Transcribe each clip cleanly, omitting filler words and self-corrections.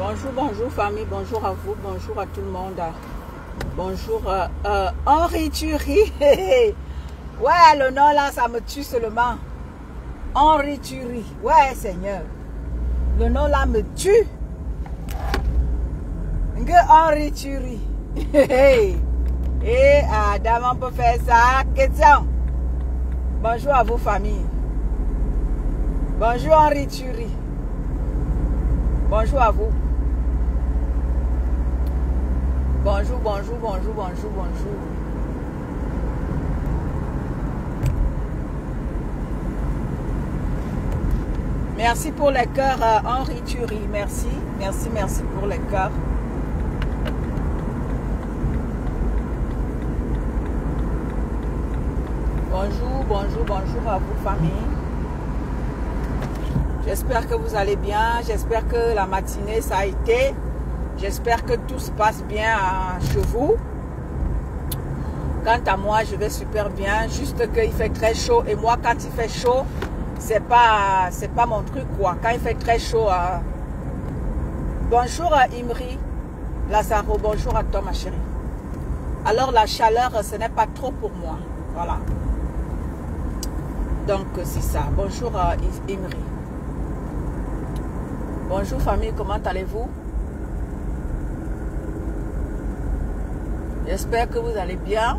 Bonjour, bonjour famille, bonjour à vous, bonjour à tout le monde. Bonjour Henri Thury. Ouais, le nom là, ça me tue seulement. Henri Thury. Ouais, Seigneur. Le nom là me tue. Que Henri Thury. Et Adam, on peut faire ça. Question. Bonjour à vos familles. Bonjour Henri Thury. Bonjour à vous. Bonjour, bonjour, bonjour, bonjour, bonjour. Merci pour les cœurs, Henri Thury. Merci, merci, merci pour les cœurs. Bonjour, bonjour, bonjour à vous, famille. J'espère que vous allez bien. J'espère que la matinée, ça a été. J'espère que tout se passe bien chez vous. Quant à moi, je vais super bien. Juste qu'il fait très chaud. Et moi, quand il fait chaud, c'est pas mon truc, quoi. Quand il fait très chaud. Bonjour à Imri Lazaro. Bonjour à toi, ma chérie. Alors, la chaleur, ce n'est pas trop pour moi. Voilà. Donc, c'est ça. Bonjour à Imri. Bonjour, famille. Comment allez-vous? J'espère que vous allez bien.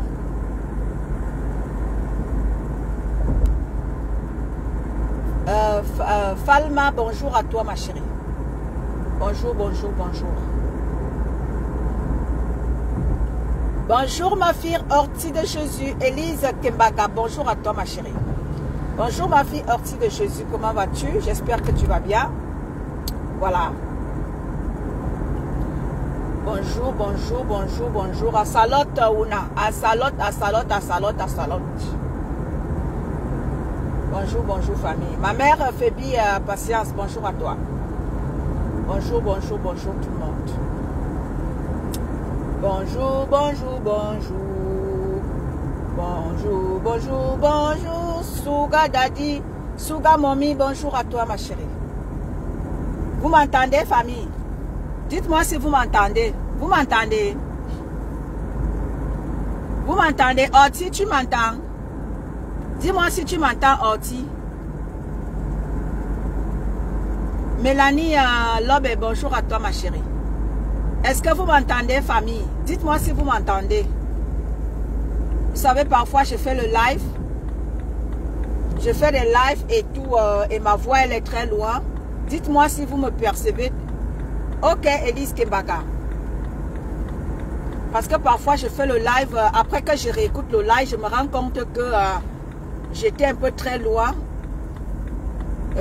Falma, bonjour à toi, ma chérie. Bonjour, bonjour, bonjour. Bonjour, ma fille Ortie de Jésus. Élise Kembaga, bonjour à toi, ma chérie. Bonjour, ma fille Ortie de Jésus. Comment vas-tu? J'espère que tu vas bien. Voilà. Bonjour, bonjour, bonjour, bonjour. Assalot, Ouna. Assalot, assalot, assalot, assalot. Bonjour, bonjour, famille. Ma mère, Fébi, patience, bonjour à toi. Bonjour, bonjour, bonjour, tout le monde. Bonjour, bonjour, bonjour. Bonjour, bonjour, bonjour. Souga Dadi, Souga Momi, bonjour à toi, ma chérie. Vous m'entendez, famille? Dites-moi si vous m'entendez. Vous m'entendez? Vous m'entendez? Orti, tu m'entends? Dis-moi si tu m'entends, Orti. Mélanie Lobe, bonjour à toi, ma chérie. Est-ce que vous m'entendez, famille? Dites-moi si vous m'entendez. Vous savez, parfois, je fais le live. Je fais des lives et tout, et ma voix, elle est très loin. Dites-moi si vous me percevez. Ok, Elise Kembaga. Parce que parfois, je fais le live. Après que je réécoute le live, je me rends compte que j'étais un peu très loin.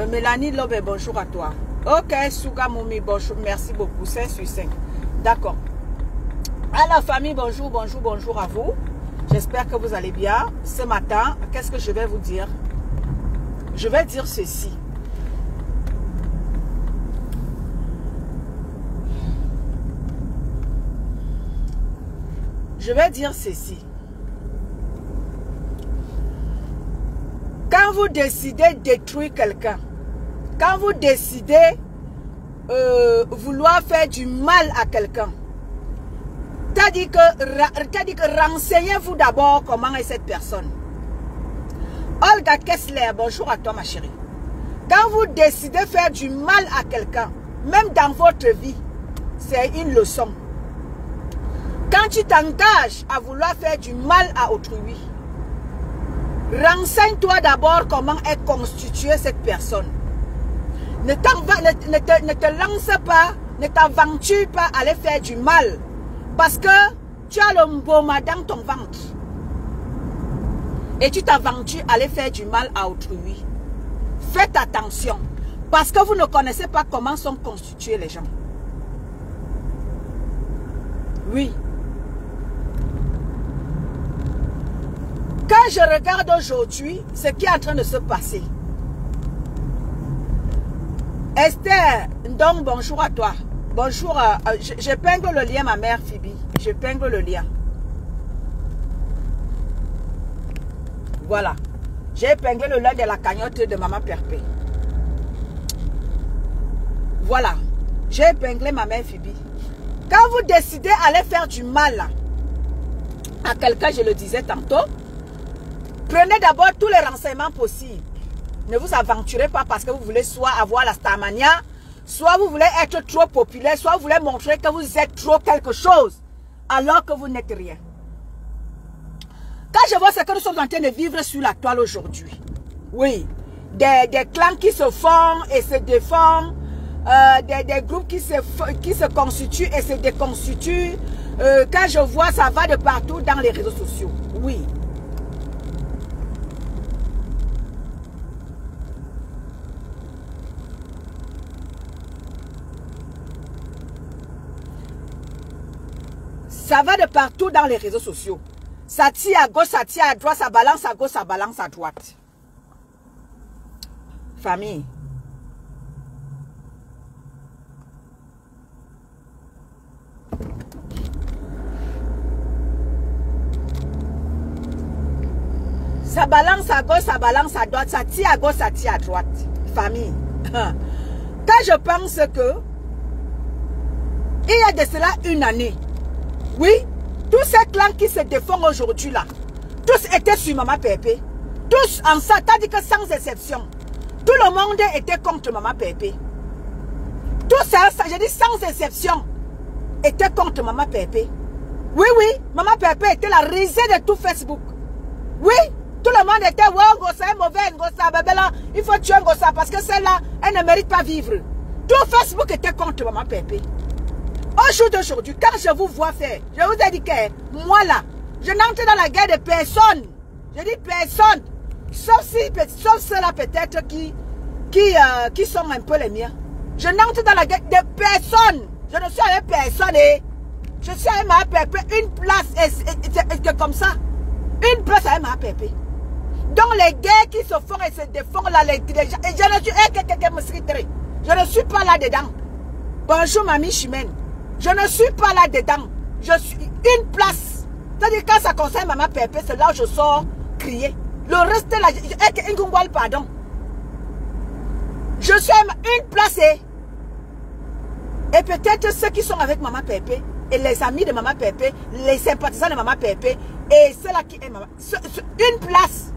Mélanie Lobe, bonjour à toi. Ok, Souga Moumi, bonjour. Merci beaucoup. 5 sur 5. D'accord. À la famille, bonjour, bonjour, bonjour à vous. J'espère que vous allez bien. Ce matin, qu'est-ce que je vais vous dire? Je vais dire ceci. Je vais dire ceci. Quand vous décidez de détruire quelqu'un, quand vous décidez vouloir faire du mal à quelqu'un, c'est-à-dire que renseignez-vous d'abord comment est cette personne. Olga Kessler, bonjour à toi, ma chérie. Quand vous décidez de faire du mal à quelqu'un, même dans votre vie, c'est une leçon. Quand tu t'engages à vouloir faire du mal à autrui, renseigne-toi d'abord comment est constituée cette personne. Ne te lance pas, ne t'aventure pas à aller faire du mal. Parce que tu as le mboma dans ton ventre. Et tu t'aventures à aller faire du mal à autrui. Faites attention. Parce que vous ne connaissez pas comment sont constitués les gens. Oui. Quand je regarde aujourd'hui ce qui est en train de se passer. Esther, donc bonjour à toi. Bonjour, j'épingle le lien, ma mère Phoebe. J'épingle le lien. Voilà. J'ai épinglé le lien de la cagnotte de Maman Perpé. Voilà. J'ai épinglé ma mère Phoebe. Quand vous décidez d'aller faire du mal à quelqu'un, je le disais tantôt, prenez d'abord tous les renseignements possibles. Ne vous aventurez pas parce que vous voulez soit avoir la starmania, soit vous voulez être trop populaire, soit vous voulez montrer que vous êtes trop quelque chose, alors que vous n'êtes rien. Quand je vois ce que nous sommes en train de vivre sur la toile aujourd'hui, oui, des clans qui se forment et se déforment, des groupes qui se constituent et se déconstituent, quand je vois, ça va de partout dans les réseaux sociaux, oui. Ça va de partout dans les réseaux sociaux. Ça tire à gauche, ça tire à droite, ça balance à gauche, ça balance à droite. Famille. Ça balance à gauche, ça balance à droite, ça tire à gauche, ça tire à droite. Famille. Quand je pense que il y a de cela une année, oui, tous ces clans qui se défendent aujourd'hui là, tous étaient sur Maman Pépé. Tous en ça, t'as dit que sans exception. Tout le monde était contre Maman Pépé. Tout ça, je dis sans exception, était contre Maman Pépé. Oui, oui, Maman Pépé était la risée de tout Facebook. Oui, tout le monde était, ouais, Ngossa est mauvais, Ngossa, bébé là, il faut tuer Ngossa parce que celle-là, elle ne mérite pas vivre. Tout Facebook était contre Maman Pépé. Au jour d'aujourd'hui, quand je vous vois faire, je vous ai dit que moi là, je n'entre dans la guerre de personne. Je dis personne. Sauf ceux-là peut-être qui sont un peu les miens. Je n'entre dans la guerre de personne. Je ne suis avec personne. Je suis avec ma pépé. Une place et comme ça. Une place avec ma pépé. Donc les guerres qui se font et se défendent là, et je ne suis pas là-dedans. Bonjour mamie Chimène. Je ne suis pas là-dedans. Je suis une place. C'est-à-dire quand ça concerne Maman Pépé, c'est là où je sors crier. Le reste là, pardon. Je suis une place et peut-être ceux qui sont avec Maman Pépé et les amis de Maman Pépé, les sympathisants de Maman Pépé et ceux-là qui aiment Maman. Une place.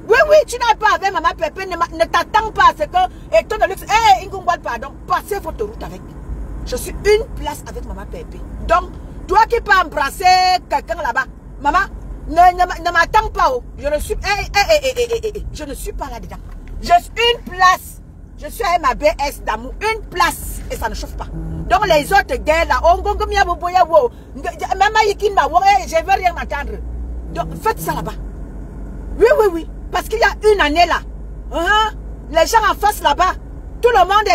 Oui, oui, tu n'as pas avec Maman Pépé, ne t'attends pas à ce que, et toi de luxe, pardon, passez votre route avec. Je suis une place avec Maman Pépé. Donc, toi qui peux embrasser quelqu'un là-bas, maman, ne m'attends pas. Je ne suis, je ne suis pas là-dedans. Je suis une place. Je suis avec ma BS d'amour. Une place. Et ça ne chauffe pas. Donc, les autres guerres là, je ne veux rien entendre. Donc, faites ça là-bas. Oui, oui, oui. Parce qu'il y a une année là. Les gens en face là-bas. Tout le monde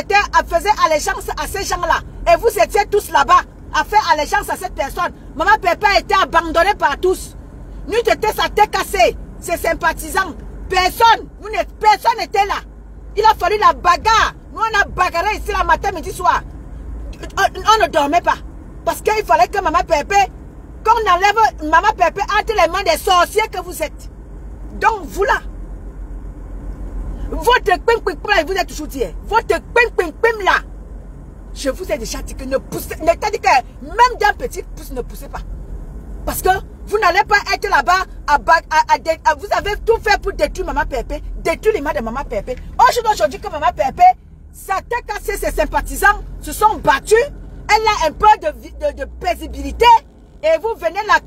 faisait allégeance à ces gens-là. Et vous étiez tous là-bas à faire allégeance à cette personne. Maman Pépé a été abandonnée par tous. Nous, sa tête cassée. Ses sympathisants. Personne n'était là. Il a fallu la bagarre. Nous, on a bagarré ici la matin, midi, soir. On ne dormait pas. Parce qu'il fallait que Maman Pépé, qu'on enlève Maman Pépé entre les mains des sorciers que vous êtes. Donc, vous là. Votre pim-pim-pim, vous êtes toujours dit, votre pim-pim-pim là, je vous ai déjà dit que ne poussez, c'est-à-dire que même d'un petit pouce ne poussez pas. Parce que vous n'allez pas être là-bas, vous avez tout fait pour détruire Maman Pépé, détruire l'image de Maman Pépé. Aujourd'hui que Maman Pépé, sa tête cassée, ses sympathisants se sont battus, elle a un peu de paisibilité, et vous venez là,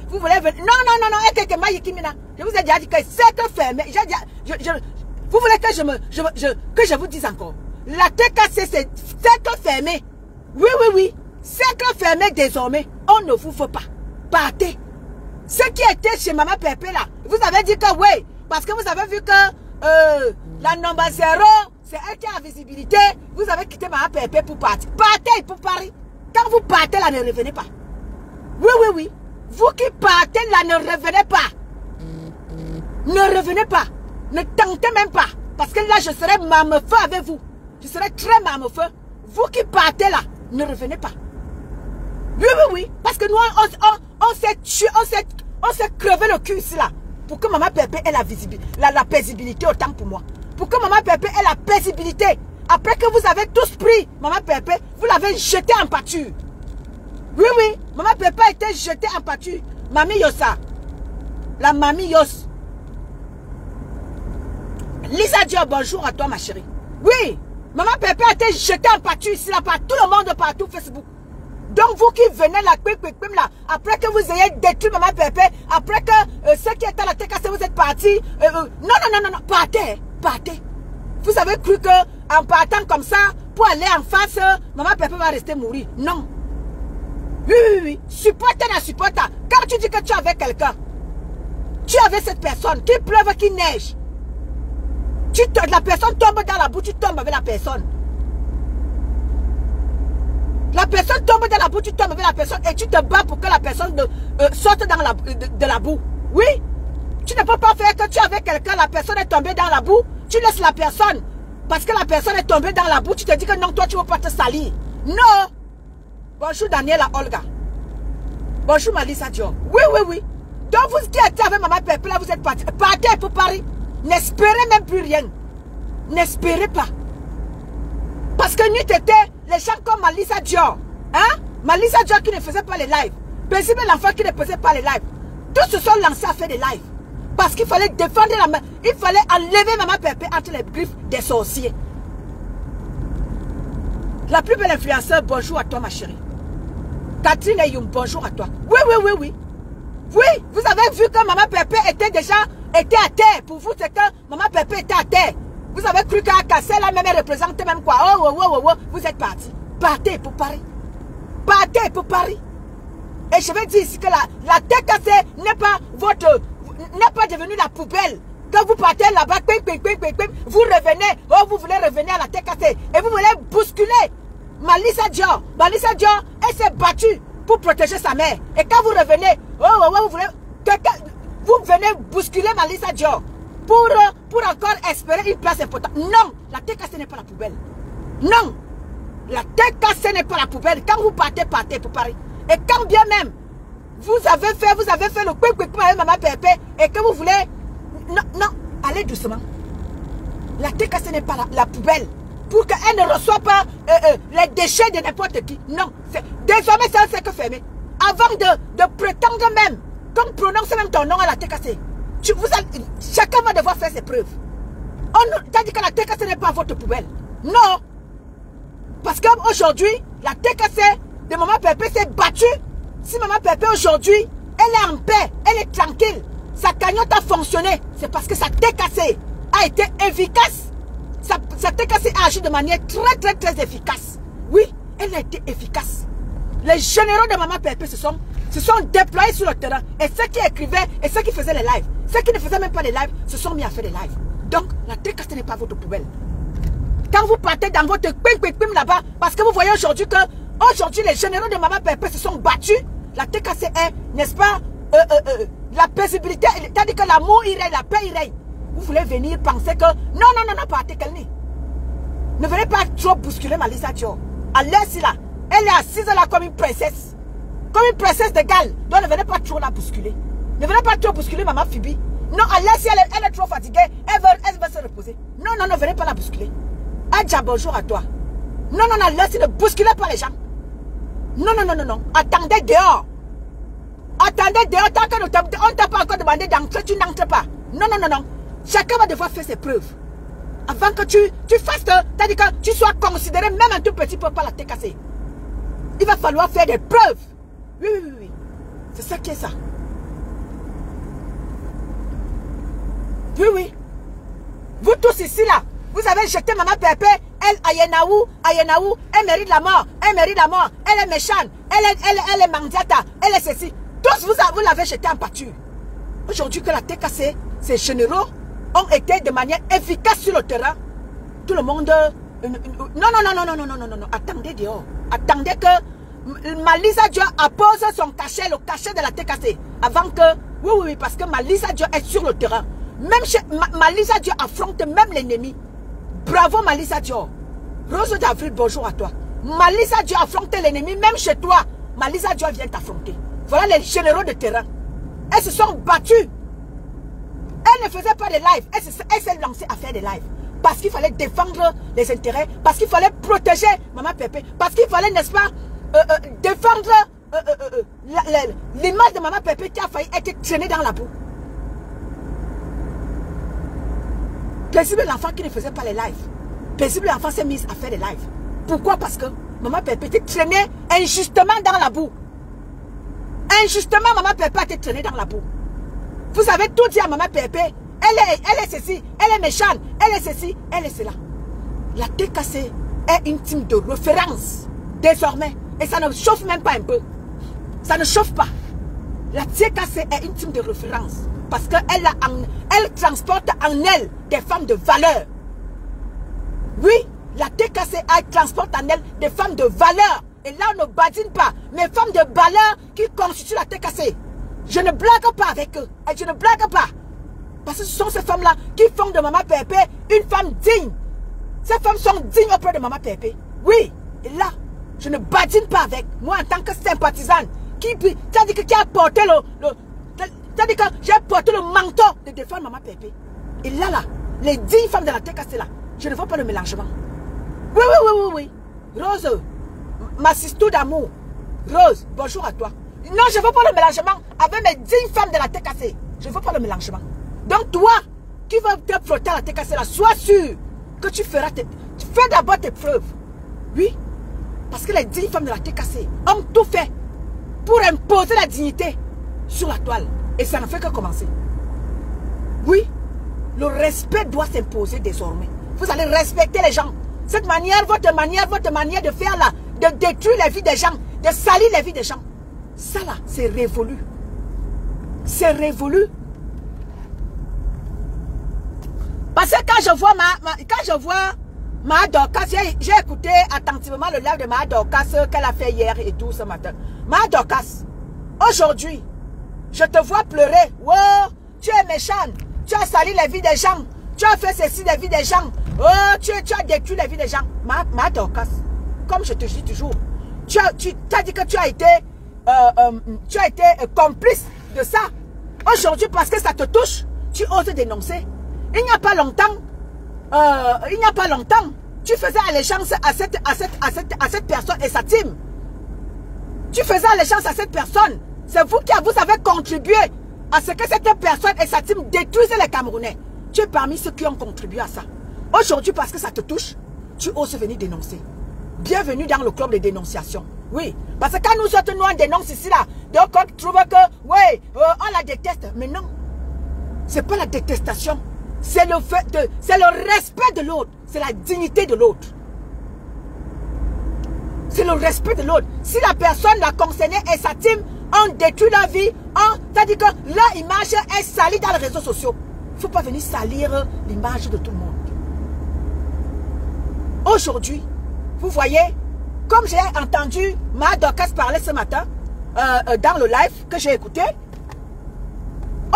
vous voulez venir, non, je vous ai déjà dit que c'est fermé, vous voulez que je vous dise encore, la tête cassée, c'est fermé, oui, c'est fermé désormais, on ne vous veut pas, partez. Ceux qui étaient chez Maman Pépé là, vous avez dit que oui, parce que vous avez vu que la number 0, c'est elle qui a visibilité, vous avez quitté Maman Pépé pour partir, partez pour Paris, quand vous partez là, ne revenez pas. Oui. Vous qui partez là, ne revenez pas. Ne revenez pas. Ne tentez même pas. Parce que là, je serai marme-feu avec vous. Je serai très marme-feu. Vous qui partez là, ne revenez pas. Oui. Parce que nous, on s'est tué, on s'est crevé le cul ici là. Pour que Maman Pépé ait la visibilité, la paisibilité autant pour moi. Pour que Maman Pépé ait la paisibilité. Après que vous avez tous pris Maman Pépé, vous l'avez jeté en pâture. Oui, oui, Maman Pépé a été jetée en pâture. Mamie Yossa. La mamie Yos. Lisa Diop, bonjour à toi ma chérie. Oui, Maman Pépé a été jetée en pâture ici, là, par tout le monde, partout, Facebook. Donc vous qui venez là, après que vous ayez détruit Maman Pépé, après que ceux qui étaient à la TKC, vous êtes partis. Non, partez, partez. Vous avez cru que en partant comme ça, pour aller en face, Maman Pépé va rester mourir. Non. Oui. Supporter la supporter. Quand tu dis que tu es avec quelqu'un, tu es avec cette personne, qu'il pleuve, qu'il neige. La personne tombe dans la boue, tu tombes avec la personne. La personne tombe dans la boue, tu tombes avec la personne et tu te bats pour que la personne sorte de la boue. Oui. Tu ne peux pas faire que tu es avec quelqu'un, la personne est tombée dans la boue, tu laisses la personne. Parce que la personne est tombée dans la boue, tu te dis que non, toi tu ne veux pas te salir. Non. Bonjour Daniela Olga. Bonjour Malissa Dior. Oui. Donc vous qui êtes avec Maman Pépé, là vous êtes partis. Partez pour Paris. N'espérez même plus rien. N'espérez pas. Parce que nous étions les gens comme Malissa Dior. Hein? Malissa Dior qui ne faisait pas les lives. Paisible l'enfant qui ne faisait pas les lives. Tous se sont lancés à faire des lives. Parce qu'il fallait défendre la main. Il fallait enlever Maman Pépé entre les griffes des sorciers. La plus belle influenceuse, bonjour à toi ma chérie. Catherine Eyoum, bonjour à toi. Oui. Oui, vous avez vu que Maman Pépé était à terre. Pour vous, c'est que Maman Pépé était à terre. Vous avez cru qu'à casser là même elle représente même quoi. Oh. Vous êtes partis. Partez pour Paris. Partez pour Paris. Et je vais dire ici que la TKC n'est pas devenue la poubelle. Quand vous partez là-bas, vous revenez. Oh, vous voulez revenir à la TKC. Et vous voulez bousculer Malissa Dior. Malissa Dior, elle s'est battue pour protéger sa mère. Et quand vous revenez, vous venez bousculer Malissa Dior pour encore espérer une place importante. Non, la TKC n'est pas la poubelle. Non, la TKC n'est pas la poubelle. Quand vous partez pour Paris. Et quand bien même, vous avez fait le quick avec Maman Pépé et que vous voulez... Non, allez doucement. La TKC n'est pas la poubelle. Pour qu'elle ne reçoive pas les déchets de n'importe qui. Non, désormais c'est un cercle fermé. Avant de prétendre même, qu'on prononce même ton nom à la TKC, chacun va devoir faire ses preuves. T'as dit que la TKC n'est pas votre poubelle. Non. Parce qu'aujourd'hui, la TKC de Maman Pépé s'est battue. Si Maman Pépé aujourd'hui, elle est en paix, elle est tranquille, sa cagnotte a fonctionné, c'est parce que sa TKC a été efficace. Sa TKC a agi de manière très efficace. Oui, elle a été efficace. Les généraux de Maman Pépé se sont déployés sur le terrain. Et ceux qui écrivaient et ceux qui faisaient les lives, ceux qui ne faisaient même pas les lives, se sont mis à faire des lives. Donc, la TKC n'est pas votre poubelle. Quand vous partez dans votre pim là-bas, parce que vous voyez aujourd'hui que aujourd'hui les généraux de Maman Pépé se sont battus, la TKC est, n'est-ce pas, la paisibilité, c'est-à-dire que l'amour irait, la paix irait. Vous voulez venir penser que non, partez qu'elle n'est. Ne venez pas trop bousculer Malissa Dior. Allez-y là. Elle est assise là comme une princesse. Comme une princesse de Galles. Donc ne venez pas trop la bousculer. Ne venez pas trop bousculer Maman Phoebe. Non, allez-y, elle est trop fatiguée. Elle veut se reposer. Non, ne venez pas la bousculer. Adja, bonjour à toi. Non, allez-y, ne bousculez pas les gens. Non. Attendez dehors. Attendez dehors. Tant qu'on ne t'a pas encore demandé d'entrer, tu n'entres pas. Non. Chacun va devoir faire ses preuves. Avant que tu fasses, c'est-à-dire que tu sois considéré même un tout petit peu par la TKC. Il va falloir faire des preuves. Oui. C'est ça qui est ça. Oui. Vous tous ici là, vous avez jeté Maman Pépé. Elle, Ayenaou, elle mérite la mort. Elle est méchante. Elle est mandiata. Elle est ceci. Tous vous l'avez jeté en pâture. Aujourd'hui que la TKC, ces généraux ont été de manière efficace sur le terrain. Tout le monde... Non. Attendez dehors. Attendez que Malissa Dior appose son cachet, le cachet de la TKC. Avant que... Oui, parce que Malissa Dior est sur le terrain. Même Malissa Dior affronte même l'ennemi. Bravo Malissa Dior. Rose d'Avril, bonjour à toi. Malissa Dior affronte l'ennemi, même chez toi. Malissa Dior vient t'affronter. Voilà les généraux de terrain. Elles se sont battues. Elle ne faisait pas de live. Elle s'est lancée à faire des lives. Parce qu'il fallait défendre les intérêts, parce qu'il fallait protéger Maman Pépé, parce qu'il fallait, n'est-ce pas, défendre l'image de Maman Pépé qui a failli être traînée dans la boue. Paisible l'enfant qui ne faisait pas les lives. Paisible l'enfant s'est mise à faire des lives. Pourquoi? Parce que Maman Pépé était traînée injustement dans la boue. Injustement, Maman Pépé a été traînée dans la boue. Vous avez tout dit à Maman Pépé. Elle est ceci, elle est méchante, elle est ceci, elle est cela. La TKC est une team de référence désormais. Et ça ne chauffe même pas un peu. Ça ne chauffe pas. La TKC est une team de référence. Parce qu'elle transporte en elle des femmes de valeur. Oui, la TKC transporte en elle des femmes de valeur. Et là, on ne badine pas. Mais femmes de valeur qui constituent la TKC. Je ne blague pas avec eux. Et je ne blague pas. Parce que ce sont ces femmes-là qui font de Maman Pépé une femme digne. Ces femmes sont dignes auprès de Maman Pépé. Oui. Et là, je ne badine pas avec. Moi, en tant que sympathisante, qui a porté c'est-à-dire que j'ai porté le manteau de défendre Maman Pépé. Et là, les 10 femmes de la TKC là, je ne vois pas le mélangement. Oui. Rose, ma sister d'amour. Rose, bonjour à toi. Non, je ne veux pas le mélangement avec mes 10 femmes de la TKC. Je ne veux pas le mélangement. Donc toi, qui vas te frotter à la TKC là, sois sûr que tu feras tu fais d'abord tes preuves. Oui. Parce que les 10 femmes de la TKC ont tout fait pour imposer la dignité sur la toile. Et ça ne fait que commencer. Oui, le respect doit s'imposer désormais. Vous allez respecter les gens. Cette manière, votre manière de faire là, de détruire les vies des gens, de salir les vies des gens. Ça là, c'est révolu. C'est révolu. Parce que quand je vois Ma Dorcas, j'ai écouté attentivement le live de Ma Dorcas qu'elle a fait hier et tout ce matin. Ma Dorcas, aujourd'hui, je te vois pleurer. Oh, tu es méchante. Tu as sali les vies des gens. Tu as fait ceci des vies des gens. Oh, tu as détruit les vies des gens. Ma Dorcas, comme je te dis toujours, tu as dit que tu as été complice de ça. Aujourd'hui, parce que ça te touche, tu oses dénoncer. Il n'y a pas longtemps, tu faisais allégeance à cette personne et sa team. Tu faisais allégeance à cette personne. C'est vous qui vous avez contribué à ce que cette personne et sa team détruisent les Camerounais. Tu es parmi ceux qui ont contribué à ça. Aujourd'hui, parce que ça te touche, tu oses venir dénoncer. Bienvenue dans le club de dénonciation. Oui, parce que quand nous autres, nous on dénonce ici, là, donc on trouve que, oui, on la déteste. Mais non, c'est pas la détestation. C'est le respect de l'autre. C'est la dignité de l'autre. C'est le respect de l'autre. Si la personne la concernée et sa team ont détruit la vie, c'est-à-dire que leur image est salie dans les réseaux sociaux. Il ne faut pas venir salir l'image de tout le monde. Aujourd'hui, vous voyez, comme j'ai entendu Ma Dorcas parler ce matin, dans le live que j'ai écouté,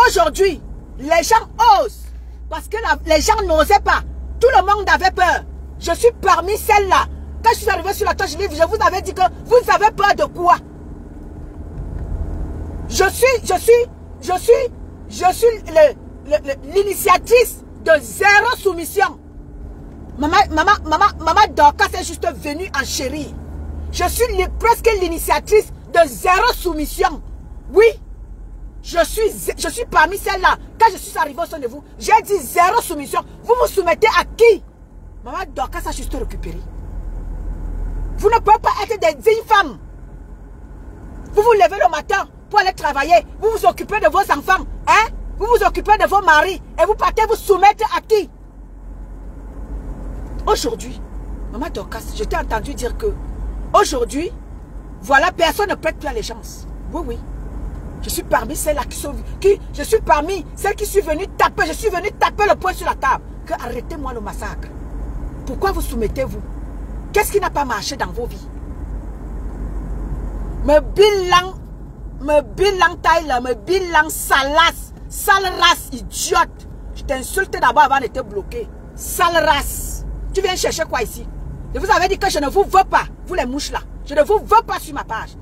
aujourd'hui, les gens osent. Parce que les gens n'osaient pas. Tout le monde avait peur. Je suis parmi celles-là. Quand je suis arrivé sur la tâche livre, je vous avais dit que vous avez peur de quoi? Je suis l'initiatrice de zéro soumission. Maman Dorcas est juste venue en chérie. Je suis presque l'initiatrice de zéro soumission. Oui. Je suis parmi celles-là. Quand je suis arrivé au sein de vous, j'ai dit zéro soumission. Vous vous soumettez à qui? Maman Dorcas a juste récupéré. Vous ne pouvez pas être des dignes femmes. Vous vous levez le matin pour aller travailler. Vous vous occupez de vos enfants. Hein? Vous vous occupez de vos maris. Et vous partez vous soumettre à qui? Aujourd'hui, Maman Dorcas, je t'ai entendu dire que aujourd'hui, voilà, personne ne prête plus allégeance. Oui, oui. Je suis parmi celles-là je suis parmi celles qui sont venues taper. Je suis venue taper le poing sur la table. Que arrêtez-moi le massacre. Pourquoi vous soumettez-vous? Qu'est-ce qui n'a pas marché dans vos vies? Me bilan taille, me bilan salace, sale race idiote. Je t'ai insulté d'abord avant de te bloquer. Sale race. Tu viens chercher quoi ici? Je vous avais dit que je ne vous veux pas, vous les mouches là. Je ne vous veux pas sur ma page.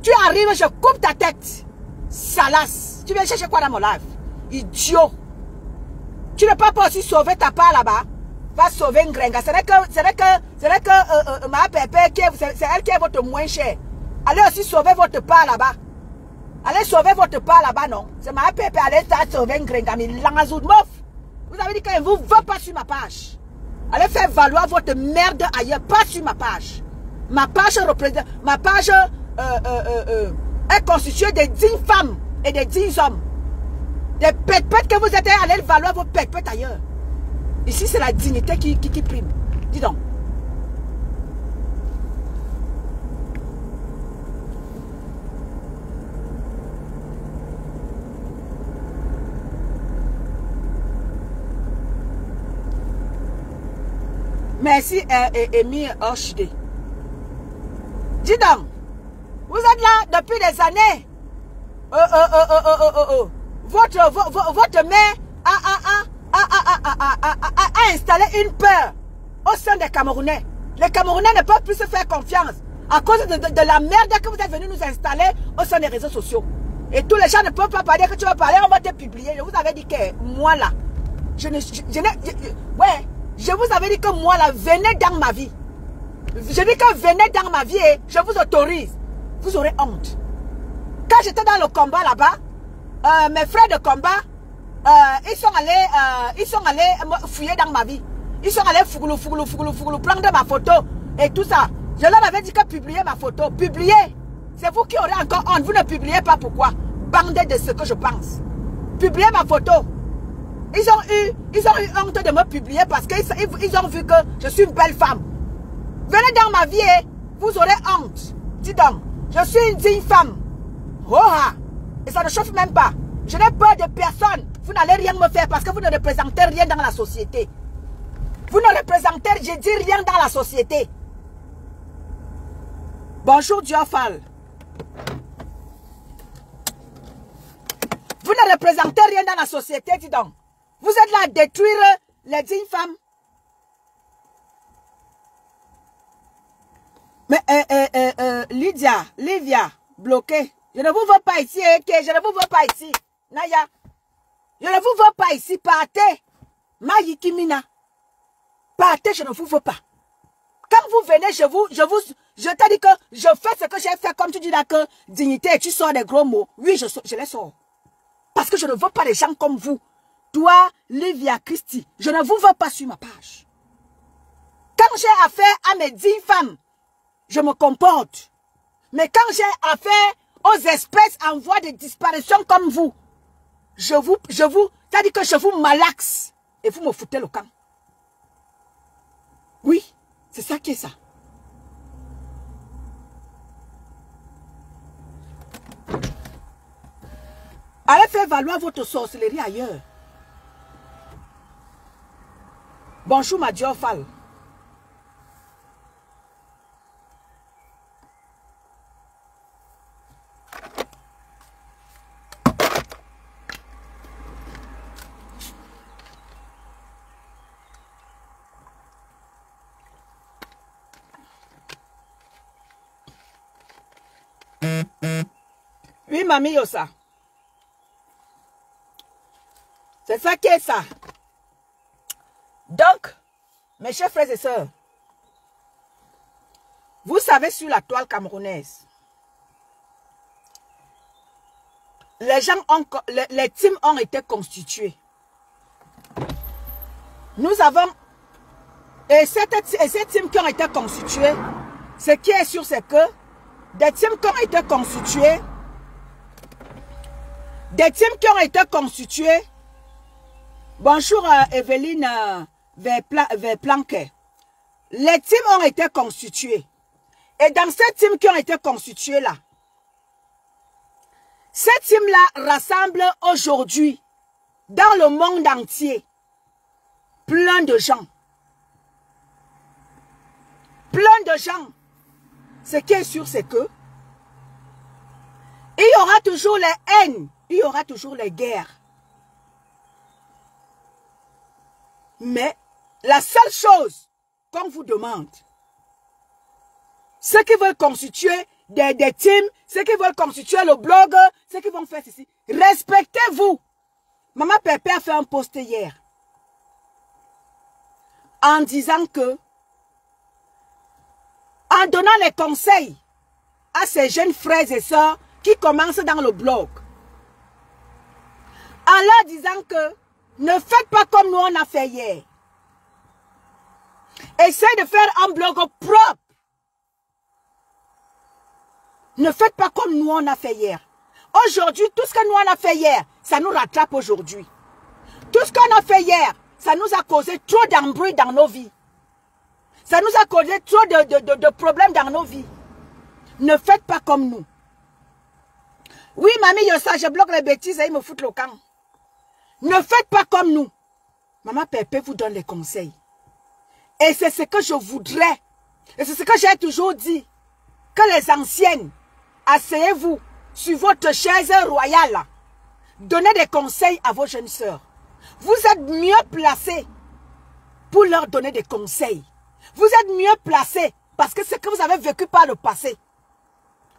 Tu arrives, je coupe ta tête. Salace. Tu viens chercher quoi dans mon live? Idiot. Tu ne peux pas aussi sauver ta part là-bas. va sauver Ngrenga. C'est vrai que ma Pépé, c'est elle qui est votre moins cher. Allez aussi sauver votre part là-bas. Allez sauver votre part là-bas, non. C'est ma Pépé, allez sauver Ngrenga. Mais vous avez dit qu'elle ne vous veut pas sur ma page. Allez faire valoir votre merde ailleurs, pas sur ma page. Ma page représente, ma page est constituée de 10 femmes et de 10 hommes. Des pètes que vous êtes, allez valoir vos pètes ailleurs. Ici, c'est la dignité qui prime. Dis donc. Merci, Emile Orchidé. Dis donc, vous êtes là depuis des années. Votre mère a installé une peur au sein des Camerounais. Les Camerounais ne peuvent plus se faire confiance à cause de la merde que vous êtes venu nous installer au sein des réseaux sociaux. Et tous les gens ne peuvent pas parler que tu vas parler, on va te publier. Je vous avais dit que moi là, je vous avais dit que moi là, venez dans ma vie. Je dis que venez dans ma vie et je vous autorise. Vous aurez honte. Quand j'étais dans le combat là-bas, mes frères de combat, ils sont allés fouiller dans ma vie. Ils sont allés fougoulou, prendre ma photo et tout ça. Je leur avais dit que publier ma photo. Publier. C'est vous qui aurez encore honte. Vous ne publiez pas pourquoi? Bandez de ce que je pense. Publiez ma photo. Ils ont eu honte de me publier parce qu'ils ont vu que je suis une belle femme. Venez dans ma vie et vous aurez honte. Dis donc, je suis une digne femme. Oh, et ça ne chauffe même pas. Je n'ai peur de personne. Vous n'allez rien me faire parce que vous ne représentez rien dans la société. Vous ne représentez, je dis, rien dans la société. Bonjour Diofal. Vous ne représentez rien dans la société, dis donc. Vous êtes là à détruire les dignes femmes. Mais Livia, bloqué. Je ne vous veux pas ici, je ne vous veux pas ici. Naya, je ne vous veux pas ici, partez. Mayikimina. Partez, je ne vous veux pas. Quand vous venez, je t'ai dit que je fais ce que j'ai fait, comme tu dis là, que dignité, et tu sors des gros mots. Oui, je les sors. Parce que je ne veux pas des gens comme vous. Toi, Livia Christie, je ne vous veux pas sur ma page. Quand j'ai affaire à mes 10 femmes, je me comporte. Mais quand j'ai affaire aux espèces en voie de disparition comme vous, c'est-à-dire que je vous malaxe et vous me foutez le camp. Oui, c'est ça qui est ça. Allez faire valoir votre sorcellerie ailleurs. Bonjour ma Diofal. Oui, mamie Yosa. C'est ça qui est ça. Donc, mes chers frères et sœurs, vous savez sur la toile camerounaise, les teams ont été constitués. Nous avons, et ces teams qui ont été constitués, ce qui est sûr, c'est que des teams qui ont été constitués, bonjour Evelyne Verplanquet. Les teams ont été constitués. Et dans ces teams qui ont été constitués là, ces teams-là rassemblent aujourd'hui, dans le monde entier, plein de gens. Plein de gens. Ce qui est sûr, c'est que il y aura toujours les haines, il y aura toujours les guerres. Mais la seule chose qu'on vous demande, ceux qui veulent constituer des teams, ceux qui veulent constituer le blog, ceux qui vont faire ceci, respectez-vous. Maman Pépé a fait un post hier. en disant que, en donnant les conseils à ces jeunes frères et sœurs qui commencent dans le blog, en leur disant que ne faites pas comme nous on a fait hier. Essayez de faire un blog propre. Ne faites pas comme nous on a fait hier. Aujourd'hui, tout ce que nous on a fait hier, ça nous rattrape aujourd'hui. Tout ce qu'on a fait hier, ça nous a causé trop d'embrouilles dans nos vies. Ça nous a causé trop de problèmes dans nos vies. Ne faites pas comme nous. Oui, mamie, je bloque les bêtises et ils me foutent le camp. Ne faites pas comme nous. Maman Pépé vous donne les conseils. Et c'est ce que je voudrais. Et c'est ce que j'ai toujours dit. Que les anciennes, asseyez-vous sur votre chaise royale. Donnez des conseils à vos jeunes sœurs. Vous êtes mieux placés pour leur donner des conseils. Vous êtes mieux placés parce que ce que vous avez vécu par le passé.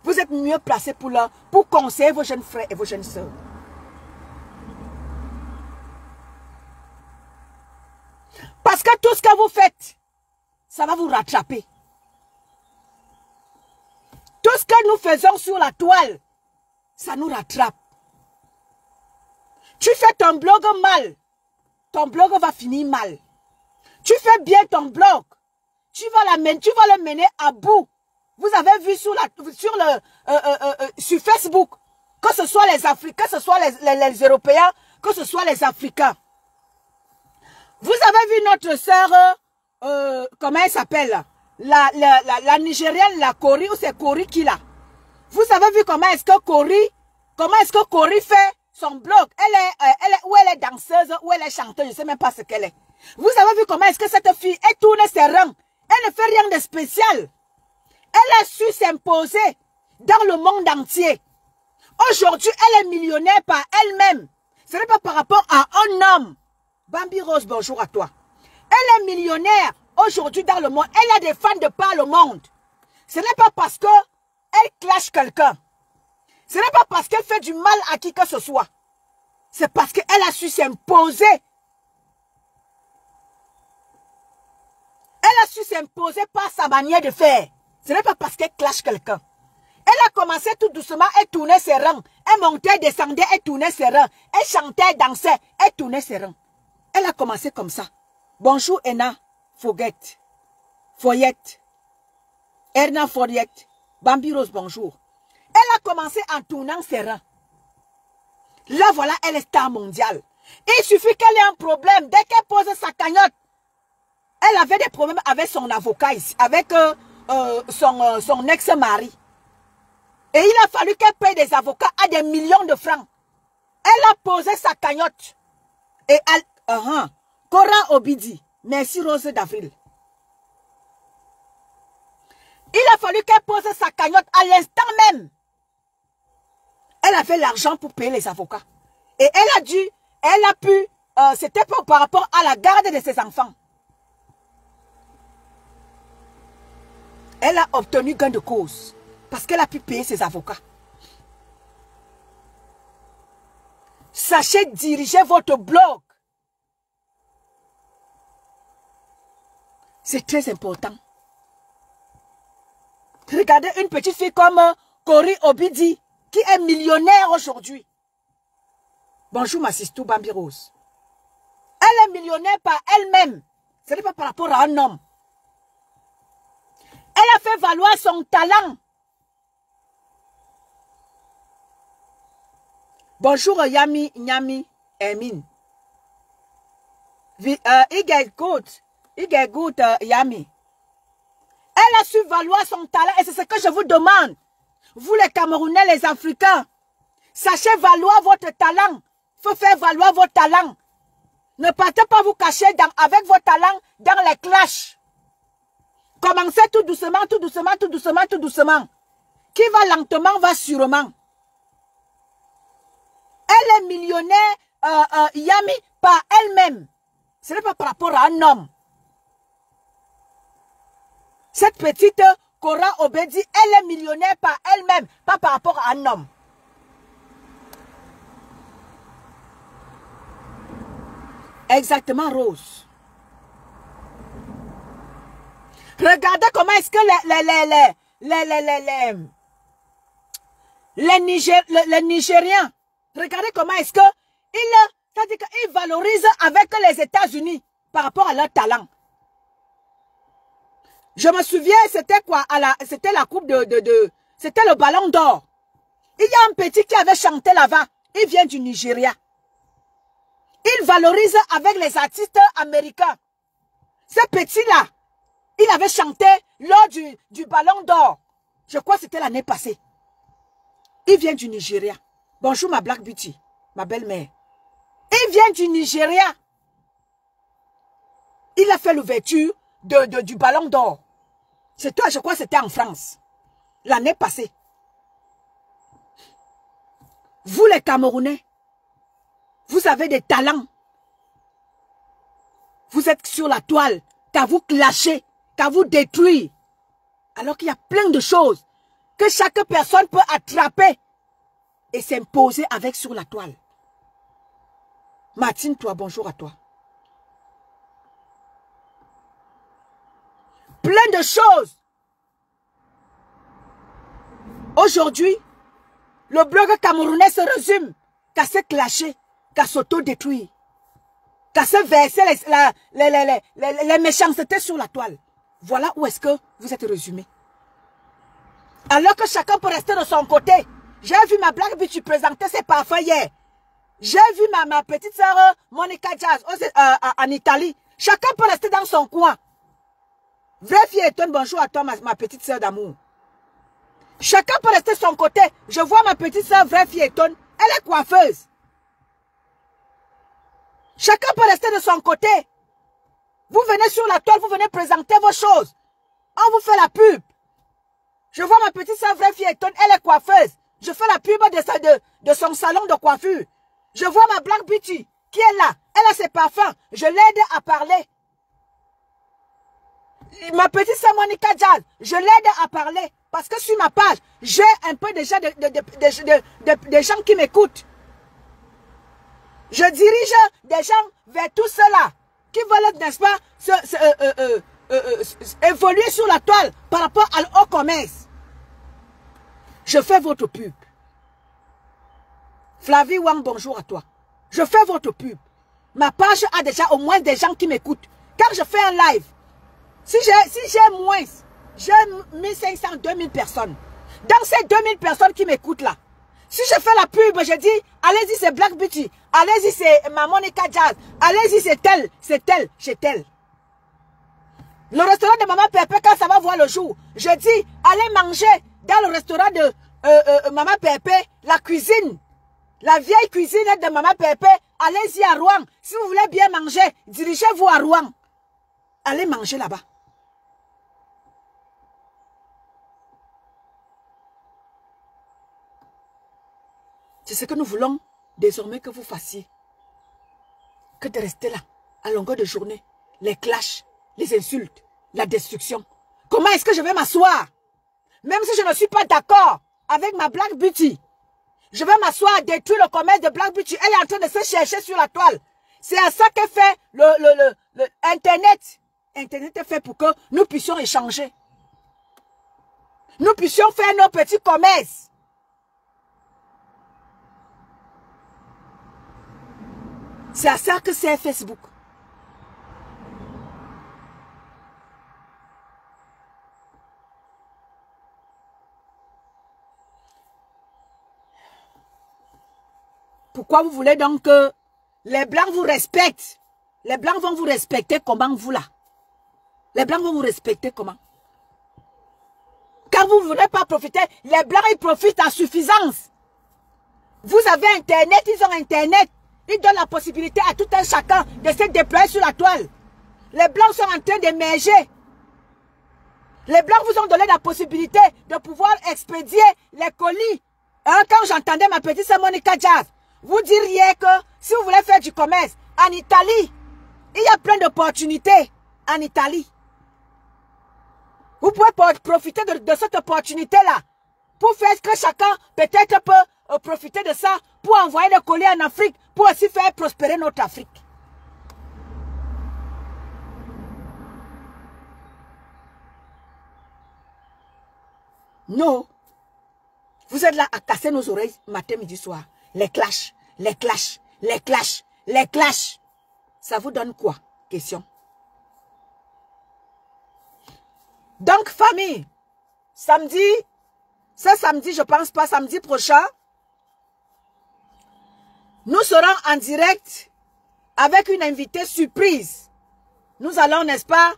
Vous êtes mieux placés pour conseiller vos jeunes frères et vos jeunes sœurs. Parce que tout ce que vous faites, ça va vous rattraper. Tout ce que nous faisons sur la toile, ça nous rattrape. Tu fais ton blog ton blog va finir mal. Tu fais bien ton blog, tu vas le mener à bout. Vous avez vu sur Facebook, que ce soit les Africains, que ce soit les Européens, que ce soit les Africains. Vous avez vu notre sœur, comment elle s'appelle, la Nigérienne, la Kori, ou c'est Kori qui l'a. Vous avez vu comment est-ce que Kori fait son blog. Elle est danseuse, ou elle est chanteuse, je ne sais même pas ce qu'elle est. Vous avez vu comment est-ce que cette fille, elle tourne ses rangs. Elle ne fait rien de spécial. Elle a su s'imposer dans le monde entier. Aujourd'hui, elle est millionnaire par elle-même. Ce n'est pas par rapport à un homme. Bambi Rose, bonjour à toi. Elle est millionnaire aujourd'hui dans le monde. Elle a des fans de par le monde. Ce n'est pas parce qu'elle clash quelqu'un. Ce n'est pas parce qu'elle fait du mal à qui que ce soit. C'est parce qu'elle a su s'imposer. Elle a su s'imposer par sa manière de faire. Ce n'est pas parce qu'elle clash quelqu'un. Elle a commencé tout doucement, elle tournait ses rangs. Elle montait, descendait, elle tournait ses rangs. Elle chantait, elle dansait, elle tournait ses rangs. Elle a commencé comme ça. Bonjour Erna Foyette. Erna Foyette. Bambi Rose, bonjour. Elle a commencé en tournant ses rangs. Là, voilà, elle est star mondiale. Il suffit qu'elle ait un problème. Dès qu'elle pose sa cagnotte, elle avait des problèmes avec son avocat ici, avec son ex-mari. Et il a fallu qu'elle paye des avocats à des millions de francs. Elle a posé sa cagnotte. Et Cora Obidi, merci Rose d'Avril. Il a fallu qu'elle pose sa cagnotte à l'instant même. Elle avait l'argent pour payer les avocats. Et elle a pu, c'était par rapport à la garde de ses enfants. Elle a obtenu gain de cause parce qu'elle a pu payer ses avocats. Sachez diriger votre blog. C'est très important. Regardez une petite fille comme Kori Obidi, qui est millionnaire aujourd'hui. Bonjour ma sister Bambi Rose. Elle est millionnaire par elle-même. Ce n'est pas par rapport à un homme. Elle a fait valoir son talent. Bonjour Yami, Nyami, Emin. Il get good, Yami. Elle a su valoir son talent et c'est ce que je vous demande. Vous les Camerounais, les Africains, sachez valoir votre talent. Il faut faire valoir vos talents. Ne partez pas vous cacher avec vos talents dans les clashs. Commencez tout doucement, tout doucement, tout doucement, tout doucement. Qui va lentement, va sûrement. Elle est millionnaire, Yami, par elle-même. Ce n'est pas par rapport à un homme. Cette petite Cora Obedi, elle est millionnaire par elle-même, pas par rapport à un homme. Exactement, Rose. Regardez comment est-ce que les Nigériens, regardez comment est-ce que ils valorisent avec les États-Unis par rapport à leur talent. Je me souviens, c'était quoi? C'était la coupe c'était le ballon d'or. Il y a un petit qui avait chanté là-bas. Il vient du Nigeria. Il valorise avec les artistes américains. Ce petit-là, il avait chanté lors du ballon d'or. Je crois que c'était l'année passée. Il vient du Nigeria. Bonjour ma Black Beauty, ma belle-mère. Il vient du Nigeria. Il a fait l'ouverture du ballon d'or. C'est toi, je crois que c'était en France. L'année passée. Vous les Camerounais, vous avez des talents. Vous êtes sur la toile, qu'à vous clasher, qu'à vous détruire. Alors qu'il y a plein de choses que chaque personne peut attraper et s'imposer avec sur la toile. Martine, toi, bonjour à toi. Plein de choses. Aujourd'hui, le blog camerounais se résume qu'à se clasher, qu'à s'auto-détruire, qu'à se verser les méchancetés sur la toile. Voilà où est-ce que vous êtes résumé. Alors que chacun peut rester de son côté. J'ai vu ma Black Beauty présenter ses parfums hier. J'ai vu ma petite sœur Monica Jazz en Italie. Chacun peut rester dans son coin. Vraie fille étonne, bonjour à toi ma petite sœur d'amour. Chacun peut rester de son côté. Je vois ma petite sœur, vraie fille étonne, elle est coiffeuse. Chacun peut rester de son côté. Vous venez sur la toile, vous venez présenter vos choses. On vous fait la pub. Je vois ma petite sœur, vraie fille étonne, elle est coiffeuse. Je fais la pub de son salon de coiffure. Je vois ma Black Beauty qui est là. Elle a ses parfums. Je l'aide à parler. Ma petite sœur Monica Jazz, je l'aide à parler. Parce que sur ma page, j'ai un peu déjà des gens qui m'écoutent. Je dirige des gens vers tout cela qui veulent, n'est-ce pas, évoluer sur la toile par rapport au commerce. Je fais votre pub. Flavie Wang, bonjour à toi. Je fais votre pub. Ma page a déjà au moins des gens qui m'écoutent. Quand je fais un live, si j'ai moins, j'ai 1500, 2000 personnes. Dans ces 2000 personnes qui m'écoutent là, si je fais la pub, je dis, allez-y, c'est Black Beauty. Allez-y, c'est ma Monica Jazz. Allez-y, c'est tel, chez tel. Le restaurant de Maman Pépé, quand ça va voir le jour, je dis, allez manger dans le restaurant de Maman Pépé, la cuisine. La vieille cuisine de Maman Pépé, allez-y à Rouen. Si vous voulez bien manger, dirigez-vous à Rouen. Allez manger là-bas. C'est ce que nous voulons désormais que vous fassiez. Que de rester là, à longueur de journée. Les clashs, les insultes, la destruction. Comment est-ce que je vais m'asseoir? Même si je ne suis pas d'accord avec ma Black Beauty. Je vais m'asseoir à détruire le commerce de Black Beauty. Elle est en train de se chercher sur la toile. C'est à ça que fait le Internet. Internet est fait pour que nous puissions échanger. Nous puissions faire nos petits commerces. C'est à ça que c'est Facebook. Pourquoi vous voulez donc que les Blancs vous respectent? Les Blancs vont vous respecter comment vous là? Les Blancs vont vous respecter comment? Quand vous ne voulez pas profiter, les Blancs ils profitent en suffisance. Vous avez Internet, ils ont Internet. Ils donnent la possibilité à tout un chacun de se déployer sur la toile. Les Blancs sont en train d'émerger. Les Blancs vous ont donné la possibilité de pouvoir expédier les colis. Hein, quand j'entendais ma petite sœur Monica Jazz, vous diriez que si vous voulez faire du commerce en Italie, il y a plein d'opportunités en Italie. Vous pouvez profiter de cette opportunité-là pour faire que chacun peut-être peut profiter de ça pour envoyer des colis en Afrique, pour aussi faire prospérer notre Afrique. Non. Vous êtes là à casser nos oreilles matin, midi, soir. Les clashs, les clashs, les clashs, les clashs. Ça vous donne quoi? Question. Donc, famille, samedi, ce samedi, je pense pas, samedi prochain, nous serons en direct avec une invitée surprise. Nous allons, n'est-ce pas,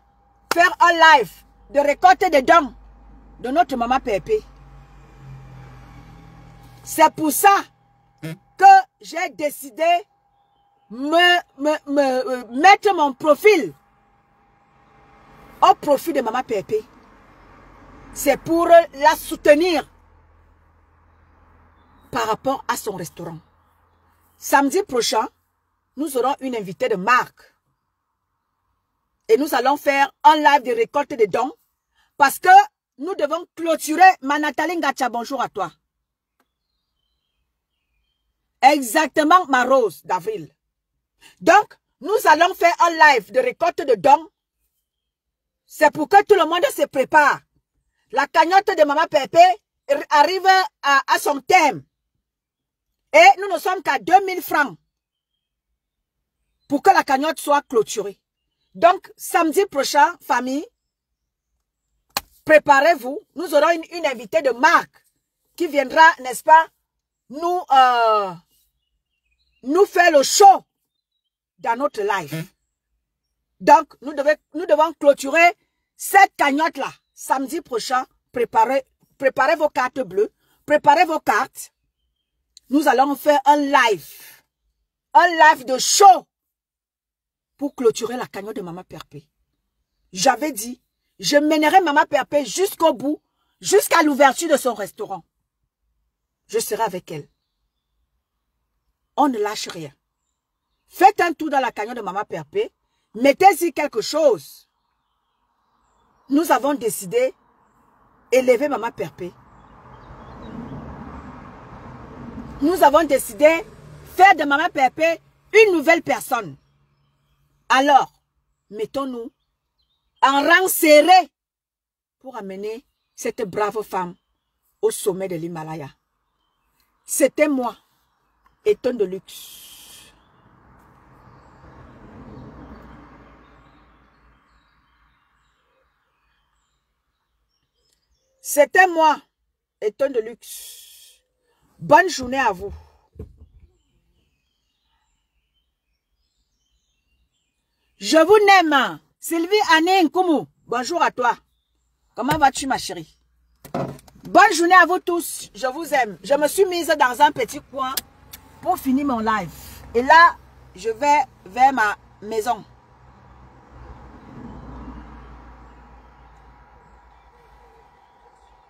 faire un live de récolte des dons de notre maman Pépé. C'est pour ça que j'ai décidé mettre mon profil au profit de maman Pépé. C'est pour la soutenir par rapport à son restaurant. Samedi prochain, nous aurons une invitée de marque. Et nous allons faire un live de récolte de dons parce que nous devons clôturer. Nathalie Ngacha, bonjour à toi. Exactement, ma Rose d'Avril. Donc, nous allons faire un live de récolte de dons. C'est pour que tout le monde se prépare. La cagnotte de Maman Pépé arrive à son thème. Et nous ne sommes qu'à 2000 francs pour que la cagnotte soit clôturée. Donc, samedi prochain, famille, préparez-vous. Nous aurons une invitée de marque qui viendra, n'est-ce pas, nous faire le show dans notre live. Donc, nous devons clôturer cette cagnotte-là. Samedi prochain, préparez vos cartes bleues, préparez vos cartes. Nous allons faire un live de show pour clôturer la cagnotte de Maman Pépé. J'avais dit, je mènerai Maman Pépé jusqu'au bout, jusqu'à l'ouverture de son restaurant. Je serai avec elle. On ne lâche rien. Faites un tour dans la cagnotte de Maman Pépé, mettez-y quelque chose. Nous avons décidé d'élever Maman Pépé. Nous avons décidé de faire de Maman Pépé une nouvelle personne. Alors, mettons-nous en rang serré pour amener cette brave femme au sommet de l'Himalaya. C'était moi, Eton de Luxe. C'était moi, Eton de Luxe. Bonne journée à vous. Je vous aime. Sylvie Anne Nkoumou, bonjour à toi. Comment vas-tu, ma chérie? Bonne journée à vous tous. Je vous aime. Je me suis mise dans un petit coin pour finir mon live. Et là, je vais vers ma maison.